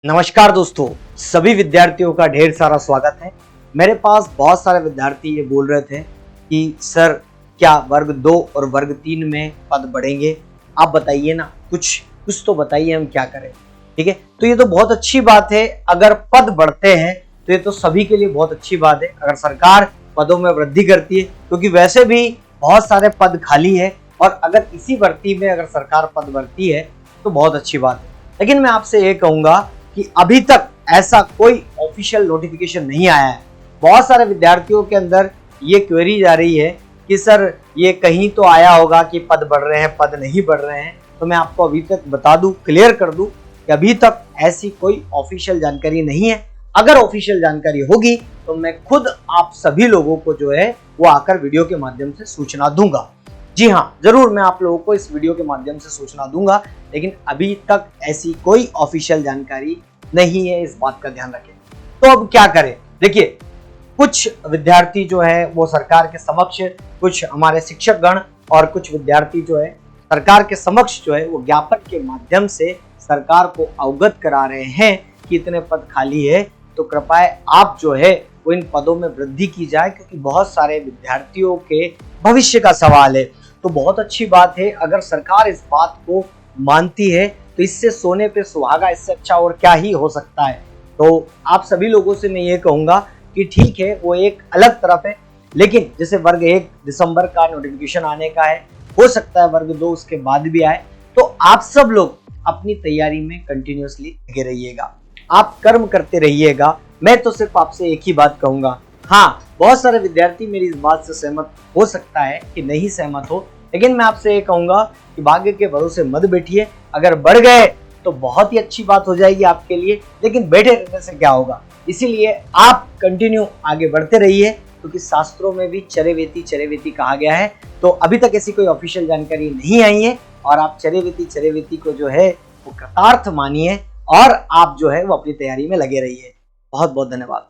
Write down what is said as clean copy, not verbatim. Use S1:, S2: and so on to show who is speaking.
S1: नमस्कार दोस्तों, सभी विद्यार्थियों का ढेर सारा स्वागत है। मेरे पास बहुत सारे विद्यार्थी ये बोल रहे थे कि सर क्या वर्ग 2 और वर्ग 3 में पद बढ़ेंगे? आप बताइए ना, कुछ तो बताइए, हम क्या करें। ठीक है, तो ये तो बहुत अच्छी बात है। अगर पद बढ़ते हैं तो ये तो सभी के लिए बहुत अच्छी बात है। अगर सरकार पदों में वृद्धि करती है, क्योंकि वैसे भी बहुत सारे पद खाली है, और अगर इसी भर्ती में अगर सरकार पद भरती है तो बहुत अच्छी बात है। लेकिन मैं आपसे ये कहूंगा कि अभी तक ऐसा कोई ऑफिशियल नोटिफिकेशन नहीं आया है। बहुत सारे विद्यार्थियों के अंदर ये क्वेरी जा रही है कि सर ये कहीं तो आया होगा कि पद बढ़ रहे हैं, पद नहीं बढ़ रहे हैं। तो मैं आपको अभी तक बता दूं, क्लियर कर दूं कि अभी तक ऐसी कोई ऑफिशियल जानकारी नहीं है। अगर ऑफिशियल जानकारी होगी तो मैं खुद आप सभी लोगों को जो है वो आकर वीडियो के माध्यम से सूचना दूंगा। जी हाँ, जरूर मैं आप लोगों को इस वीडियो के माध्यम से सूचना दूंगा, लेकिन अभी तक ऐसी कोई ऑफिशियल जानकारी नहीं है, इस बात का ध्यान रखें। तो अब क्या करें? देखिए, कुछ विद्यार्थी जो है वो सरकार के समक्ष, कुछ हमारे शिक्षकगण और कुछ विद्यार्थी जो है सरकार के समक्ष जो है वो ज्ञापन के माध्यम से सरकार को अवगत करा रहे हैं कि इतने पद खाली है, तो कृपया आप जो है वो इन पदों में वृद्धि की जाए, क्योंकि बहुत सारे विद्यार्थियों के भविष्य का सवाल है। तो बहुत अच्छी बात है, अगर सरकार इस बात को मानती है तो इससे सोने पे सुहागा, इससे अच्छा और क्या ही हो सकता है। तो आप सभी लोगों से मैं ये कहूंगा कि ठीक है, वो एक अलग तरफ है, लेकिन जैसे वर्ग 1 दिसंबर का नोटिफिकेशन आने का है, हो सकता है वर्ग 2 उसके बाद भी आए। तो आप सब लोग अपनी तैयारी में कंटिन्यूअसली लगे रहिएगा, आप कर्म करते रहिएगा। मैं तो सिर्फ आपसे एक ही बात कहूंगा। हाँ, बहुत सारे विद्यार्थी मेरी इस बात से सहमत हो सकता है कि नहीं सहमत हो, लेकिन मैं आपसे ये कहूंगा कि भाग्य के भरोसे मत बैठिए। अगर बढ़ गए तो बहुत ही अच्छी बात हो जाएगी आपके लिए, लेकिन बैठे रहने से क्या होगा। इसीलिए आप कंटिन्यू आगे बढ़ते रहिए, क्योंकि शास्त्रों में भी चरेवेति चरेवेति कहा गया है। तो अभी तक ऐसी कोई ऑफिशियल जानकारी नहीं आई है, और आप चरेवेति चरेवेति को जो है वो कृतार्थ मानिए, और आप जो है वो अपनी तैयारी में लगे रहिए। बहुत बहुत धन्यवाद।